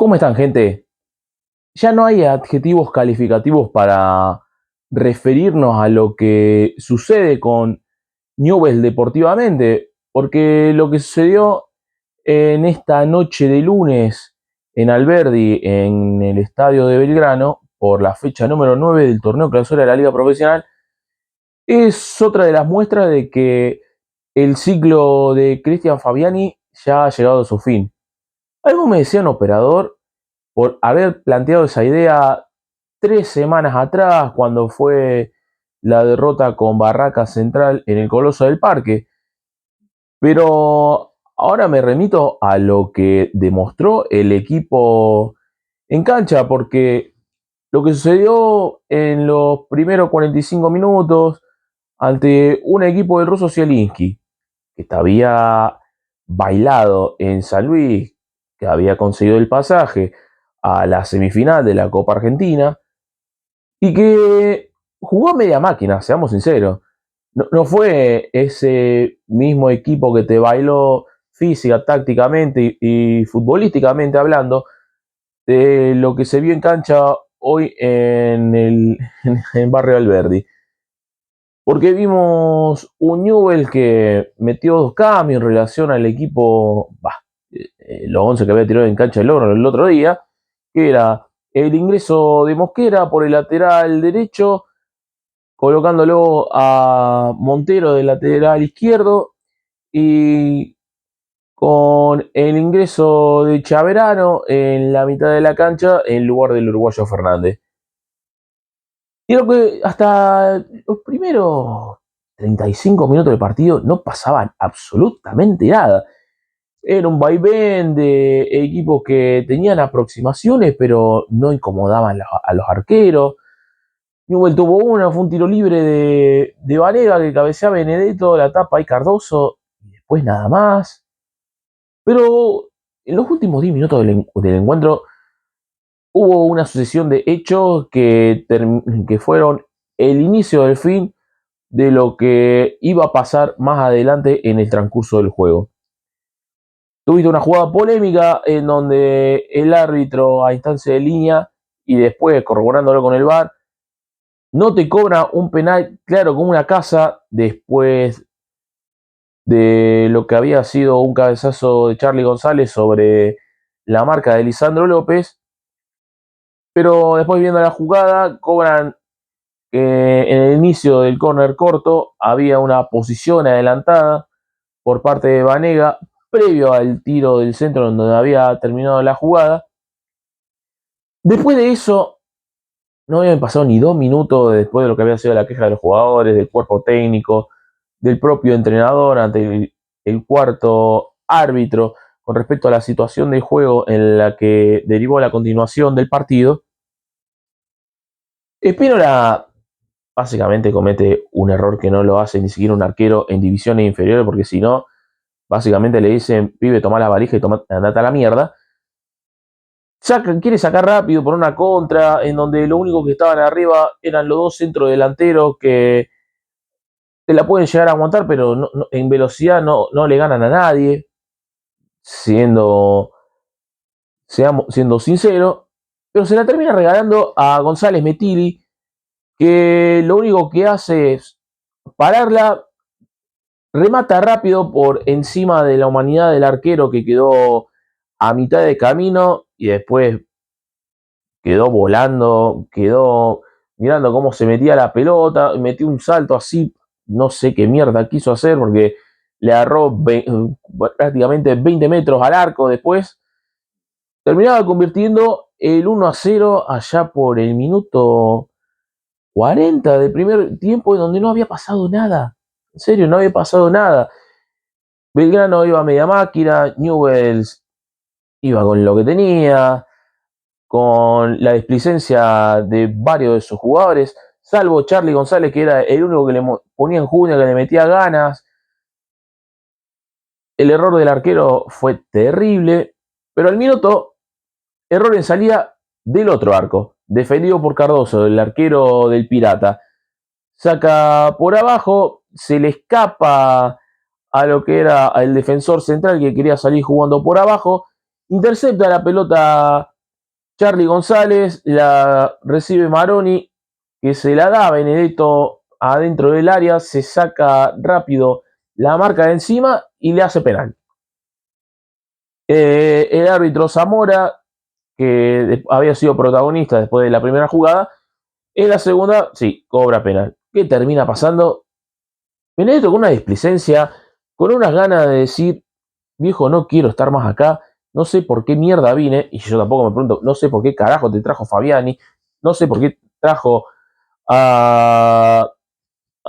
¿Cómo están, gente? Ya no hay adjetivos calificativos para referirnos a lo que sucede con Newell's deportivamente, porque lo que sucedió en esta noche de lunes en Alberdi, en el estadio de Belgrano, por la fecha número 9 del torneo clausura de la Liga Profesional, es otra de las muestras de que el ciclo de Cristian Fabiani ya ha llegado a su fin. Algo me decía un operador por haber planteado esa idea 3 semanas atrás, cuando fue la derrota con Barraca Central en el Coloso del Parque. Pero ahora me remito a lo que demostró el equipo en cancha, porque lo que sucedió en los primeros 45 minutos ante un equipo del ruso Zielinski, que había bailado en San Luis, que había conseguido el pasaje a la semifinal de la Copa Argentina y que jugó a media máquina, seamos sinceros. No fue ese mismo equipo que te bailó física, tácticamente y futbolísticamente hablando de lo que se vio en cancha hoy en Barrio Alberdi. Porque vimos un Newell que metió 2 cambios en relación al equipo, los 11 que había tirado en cancha el otro día, que era el ingreso de Mosquera por el lateral derecho, colocándolo a Montero del lateral izquierdo y con el ingreso de Chaverano en la mitad de la cancha en lugar del uruguayo Fernández. Y lo que hasta los primeros 35 minutos del partido no pasaba absolutamente nada. Era un vaivén de equipos que tenían aproximaciones, pero no incomodaban a los arqueros. Newell tuvo una, fue un tiro libre de Vanega que cabecea Benedetto, la tapa y Cardoso, y después nada más. Pero en los últimos 10 minutos del encuentro hubo una sucesión de hechos que fueron el inicio del fin de lo que iba a pasar más adelante en el transcurso del juego. Tuviste una jugada polémica en donde el árbitro a instancia de línea y después corroborándolo con el VAR no te cobra un penal claro como una casa después de lo que había sido un cabezazo de Charly González sobre la marca de Lisandro López, pero después viendo la jugada cobran que en el inicio del córner corto había una posición adelantada por parte de Vanega previo al tiro del centro donde había terminado la jugada. Después de eso, no habían pasado ni 2 minutos después de lo que había sido la queja de los jugadores, del cuerpo técnico, del propio entrenador ante el cuarto árbitro con respecto a la situación de juego en la que derivó la continuación del partido. Espínola básicamente comete un error que no lo hace ni siquiera un arquero en divisiones inferiores, porque si no, básicamente le dicen, pibe, toma la valija y andate a la mierda. Quiere sacar rápido por una contra, en donde lo único que estaban arriba eran los dos centrodelanteros que te la pueden llegar a aguantar, pero en velocidad no le ganan a nadie, siendo, siendo sincero, pero se la termina regalando a González Metili, que lo único que hace es pararla, remata rápido por encima de la humanidad del arquero que quedó a mitad de camino y después quedó volando, quedó mirando cómo se metía la pelota, metió un salto así, no sé qué mierda quiso hacer porque le agarró prácticamente 20 metros al arco después. Terminaba convirtiendo el 1-0 allá por el minuto 40 del primer tiempo, en donde no había pasado nada. En serio, no había pasado nada. Belgrano iba a media máquina, Newell's iba con lo que tenía, con la displicencia de varios de sus jugadores, salvo Charly González, que era el único que le ponía en junio, que le metía ganas. El error del arquero fue terrible, pero al minuto, error en salida del otro arco, defendido por Cardoso, el arquero del Pirata. Saca por abajo, se le escapa a lo que era el defensor central que quería salir jugando por abajo, intercepta la pelota Charly González la recibe Maroni, que se la da a Benedetto adentro del área, se saca rápido la marca de encima y le hace penal. El árbitro Zamora, que había sido protagonista después de la primera jugada, en la segunda, sí, cobra penal. ¿Qué termina pasando? Benedetto con una displicencia, con unas ganas de decir, viejo, no quiero estar más acá, no sé por qué mierda vine, y yo tampoco me pregunto, no sé por qué carajo te trajo Fabiani, no sé por qué trajo a,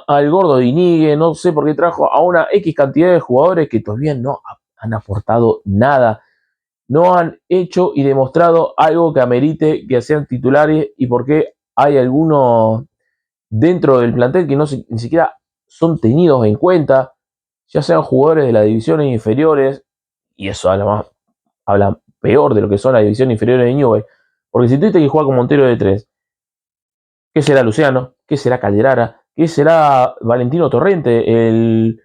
al gordo Dinigue, no sé por qué trajo a una X cantidad de jugadores que todavía no han aportado nada, no han hecho y demostrado algo que amerite que sean titulares y por qué hay algunos dentro del plantel que no ni siquiera son tenidos en cuenta, ya sean jugadores de las divisiones inferiores, y eso habla peor de lo que son las divisiones inferiores de Newell, porque si tuviste que jugar con Montero de 3, ¿qué será Luciano? ¿Qué será Calderara? ¿Qué será Valentino Torrente, el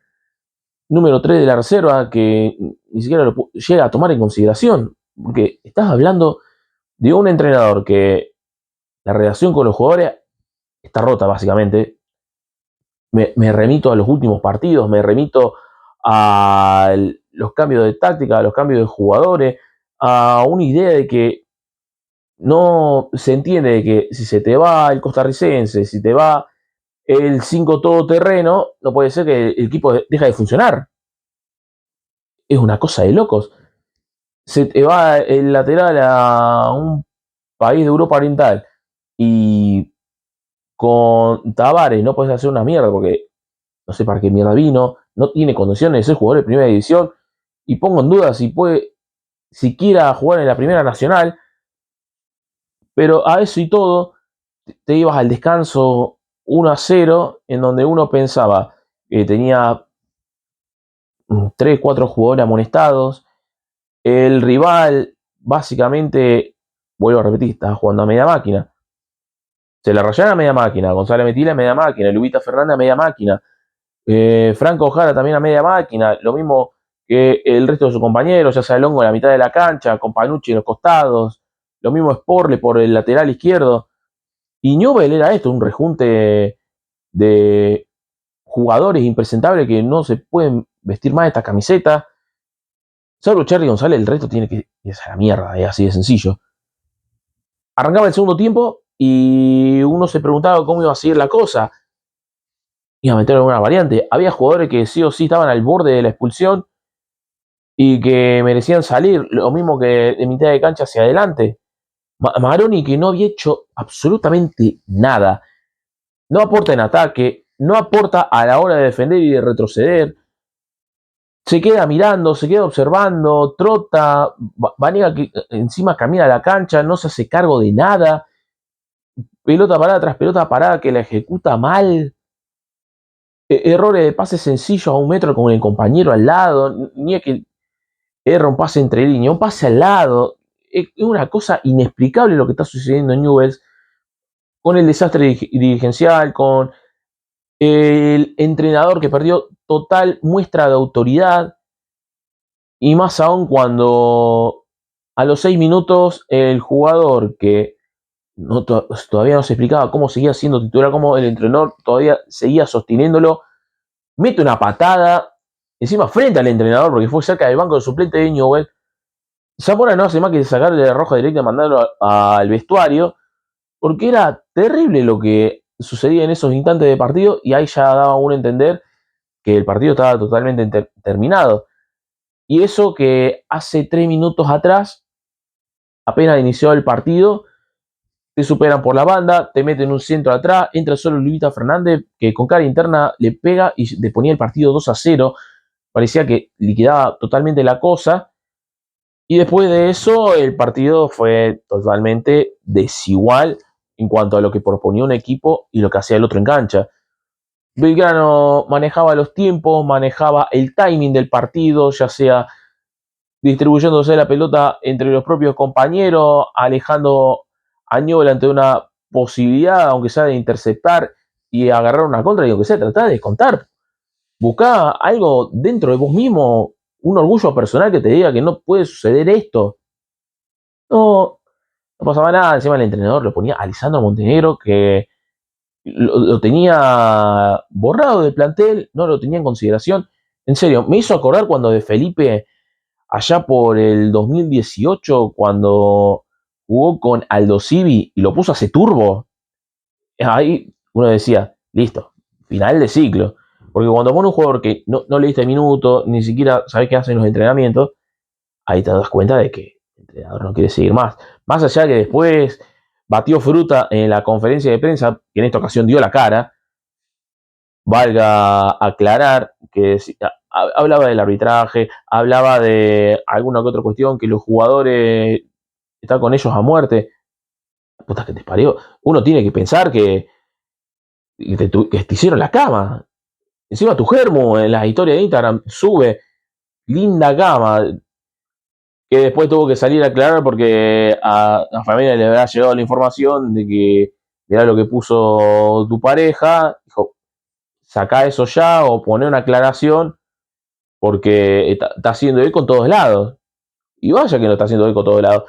número 3 de la reserva, que ni siquiera lo llega a tomar en consideración? Porque estás hablando de un entrenador que la relación con los jugadores está rota básicamente. Me remito a los últimos partidos, me remito a los cambios de táctica, a los cambios de jugadores, a una idea de que no se entiende de que si se te va el costarricense, si te va el 5 todoterreno, no puede ser que el equipo deje de funcionar. Es una cosa de locos. Se te va el lateral a un país de Europa Oriental y con Tavares no puedes hacer una mierda porque no sé para qué mierda vino, no tiene condiciones de ser jugador de primera división y pongo en duda si puede siquiera jugar en la primera nacional, pero a eso y todo te ibas al descanso 1-0 en donde uno pensaba que tenía 3, 4 jugadores amonestados, el rival básicamente, vuelvo a repetir, estaba jugando a media máquina, se la rayaron a media máquina, Gonzalo Metila a media máquina, Lubita Fernández a media máquina, Franco Ojara también a media máquina, lo mismo que el resto de sus compañeros, ya sea Longo en la mitad de la cancha, con Panucci en los costados, lo mismo Sporle por el lateral izquierdo. Y Newell era esto, un rejunte de jugadores impresentables que no se pueden vestir más esta camiseta. Salvo Charly González, el resto tiene que irse a la mierda, es así de sencillo. Arrancaba el segundo tiempo y uno se preguntaba cómo iba a seguir la cosa. Iba a meter alguna variante. Había jugadores que sí o sí estaban al borde de la expulsión y que merecían salir, lo mismo que de mitad de cancha hacia adelante. Maroni, que no había hecho absolutamente nada, no aporta en ataque, no aporta a la hora de defender y de retroceder, se queda mirando, se queda observando, trota, Vanega que encima camina a la cancha, no se hace cargo de nada, pelota parada tras pelota parada que la ejecuta mal, errores de pase sencillos a 1 metro con el compañero al lado, ni es que erra un pase entre líneas, un pase al lado. Es una cosa inexplicable lo que está sucediendo en Newell's con el desastre dirigencial, con el entrenador que perdió total muestra de autoridad y más aún cuando a los 6 minutos el jugador que todavía no se explicaba cómo seguía siendo titular, cómo el entrenador todavía seguía sosteniéndolo, mete una patada encima frente al entrenador porque fue cerca del banco de suplente de Newell. Zamora no hace más que sacarle la roja directa y mandarlo al vestuario, porque era terrible lo que sucedía en esos instantes de partido y ahí ya daba uno a entender que el partido estaba totalmente terminado. Y eso que hace 3 minutos atrás, apenas inició el partido, te superan por la banda, te meten un centro atrás, entra solo Lubita Fernández, que con cara interna le pega y le ponía el partido 2-0. Parecía que liquidaba totalmente la cosa. Y después de eso, el partido fue totalmente desigual en cuanto a lo que proponía un equipo y lo que hacía el otro en cancha. Belgrano manejaba los tiempos, manejaba el timing del partido, ya sea distribuyéndose la pelota entre los propios compañeros, alejando a Newell ante una posibilidad, aunque sea de interceptar y agarrar una contra, y aunque sea tratar de descontar. Buscá algo dentro de vos mismo, un orgullo personal que te diga que no puede suceder esto. No, no pasaba nada. Encima el entrenador lo ponía a Lisandro Montenegro, que lo tenía borrado del plantel, no lo tenía en consideración. En serio, me hizo acordar cuando de Felipe, allá por el 2018, cuando jugó con Aldo Civi y lo puso a hacer turbo. Ahí uno decía, listo, final de ciclo. Porque cuando pone un jugador que no le diste minuto, ni siquiera sabes qué hacen los entrenamientos, ahí te das cuenta de que el entrenador no quiere seguir más. Más allá que después batió fruta en la conferencia de prensa, que en esta ocasión dio la cara, valga aclarar que hablaba del arbitraje, hablaba de alguna que otra cuestión, que los jugadores están con ellos a muerte. Puta que te parió. Uno tiene que pensar que te hicieron la cama. Encima tu germo en las historias de Instagram sube linda cama, que después tuvo que salir a aclarar porque a familia le habrá llegado la información de que mirá lo que puso tu pareja. Dijo, sacá eso ya o poné una aclaración porque está haciendo eco en todos lados. Y vaya que no está haciendo eco en todos lados.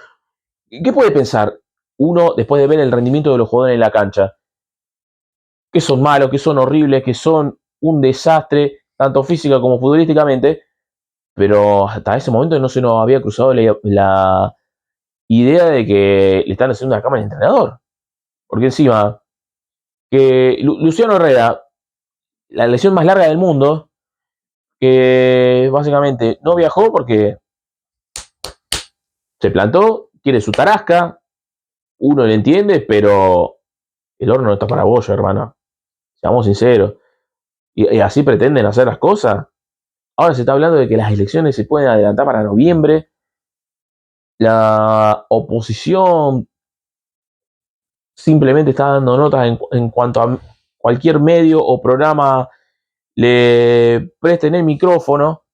¿Qué puede pensar uno después de ver el rendimiento de los jugadores en la cancha? Que son malos, que son horribles, que son un desastre, tanto física como futbolísticamente, pero hasta ese momento no se nos había cruzado la idea de que le están haciendo una cama al entrenador. Porque encima, que Luciano Herrera, la lesión más larga del mundo, que básicamente no viajó porque se plantó, quiere su tarasca, uno le entiende, pero el horno no está para bollo, hermano. Seamos sinceros. Y así pretenden hacer las cosas. Ahora se está hablando de que las elecciones se pueden adelantar para noviembre. La oposición simplemente está dando notas en cuanto a cualquier medio o programa le presten el micrófono,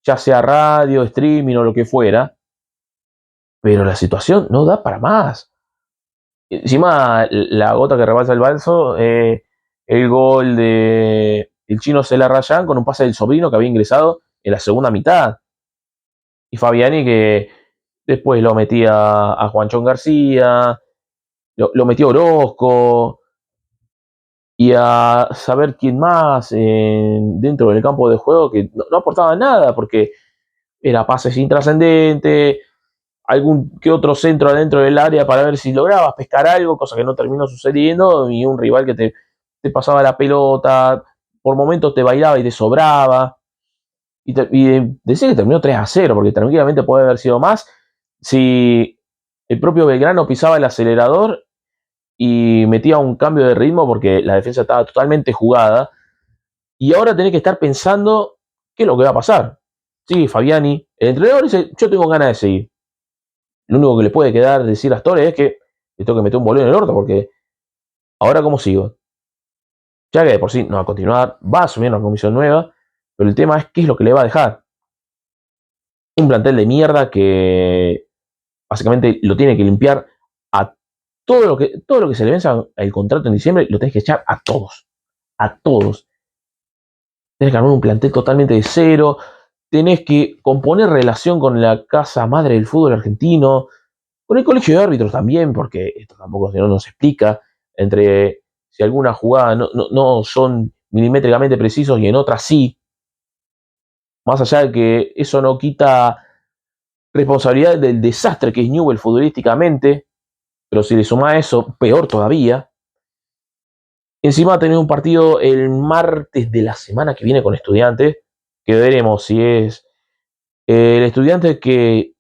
ya sea radio, streaming o lo que fuera, pero la situación no da para más. Encima, la gota que rebalsa el balso, el gol de el chino Cela Rayan con un pase del sobrino que había ingresado en la segunda mitad. Y Fabiani que después lo metía a Juanchón García, lo metió Orozco, y a saber quién más dentro del campo de juego que no aportaba nada, porque era pases intrascendentes, algún que otro centro adentro del área para ver si lograbas pescar algo, cosa que no terminó sucediendo, y un rival que te pasaba la pelota, por momentos te bailaba y te sobraba, y decía que terminó 3-0, porque tranquilamente puede haber sido más si el propio Belgrano pisaba el acelerador y metía un cambio de ritmo porque la defensa estaba totalmente jugada. Y ahora tenés que estar pensando qué es lo que va a pasar. Sí, Fabiani, el entrenador dice, yo tengo ganas de seguir. Lo único que le puede quedar decir a Astore es que le tengo que meter un bolón en el orto porque ahora cómo sigo. Ya que de por sí no va a continuar, va a asumir una comisión nueva, pero el tema es qué es lo que le va a dejar. Un plantel de mierda que básicamente lo tiene que limpiar a todo lo que se le venza el contrato en diciembre, lo tenés que echar a todos. A todos. Tenés que armar un plantel totalmente de cero, tenés que componer relación con la casa madre del fútbol argentino, con el colegio de árbitros también, porque esto tampoco si no nos explica, entre si alguna jugada no son milimétricamente precisos y en otras sí, más allá de que eso no quita responsabilidad del desastre que es Newell futbolísticamente, pero si le suma a eso, peor todavía. Encima va a tener un partido el martes de la semana que viene con Estudiantes, que veremos si es el Estudiante que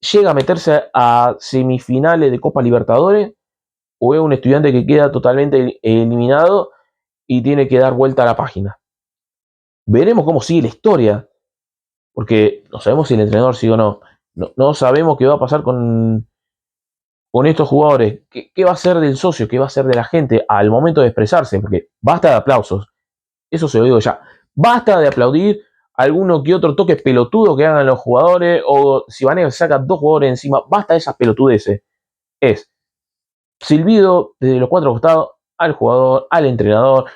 llega a meterse a semifinales de Copa Libertadores o es un Estudiante que queda totalmente eliminado y tiene que dar vuelta a la página. Veremos cómo sigue la historia, porque no sabemos si el entrenador sigue o no. No sabemos qué va a pasar con estos jugadores. ¿Qué va a ser del socio? ¿Qué va a ser de la gente al momento de expresarse? Porque basta de aplausos. Eso se lo digo ya. Basta de aplaudir alguno que otro toque pelotudo que hagan los jugadores, o si Vanega saca dos jugadores encima, basta de esas pelotudeces. Es silbido desde los cuatro costados al jugador, al entrenador,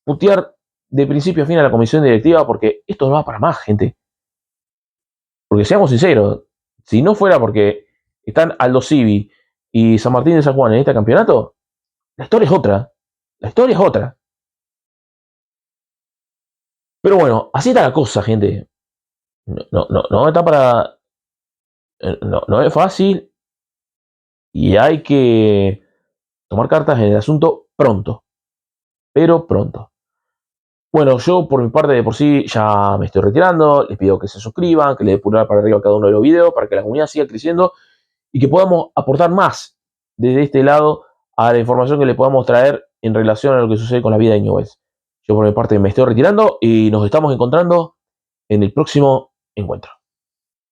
putear de principio a fin a la comisión directiva, porque esto no va para más, gente. Porque seamos sinceros, si no fuera porque están Aldo Civi, y San Martín de San Juan en este campeonato, la historia es otra. La historia es otra. Pero bueno, así está la cosa, gente. No está para. No es fácil y hay que tomar cartas en el asunto pronto. Pero pronto. Bueno, yo por mi parte de por sí ya me estoy retirando. Les pido que se suscriban, que le den pulgar para arriba a cada uno de los videos para que la comunidad siga creciendo y que podamos aportar más desde este lado a la información que le podamos traer en relación a lo que sucede con la vida de Newell's. Yo por mi parte me estoy retirando y nos estamos encontrando en el próximo encuentro.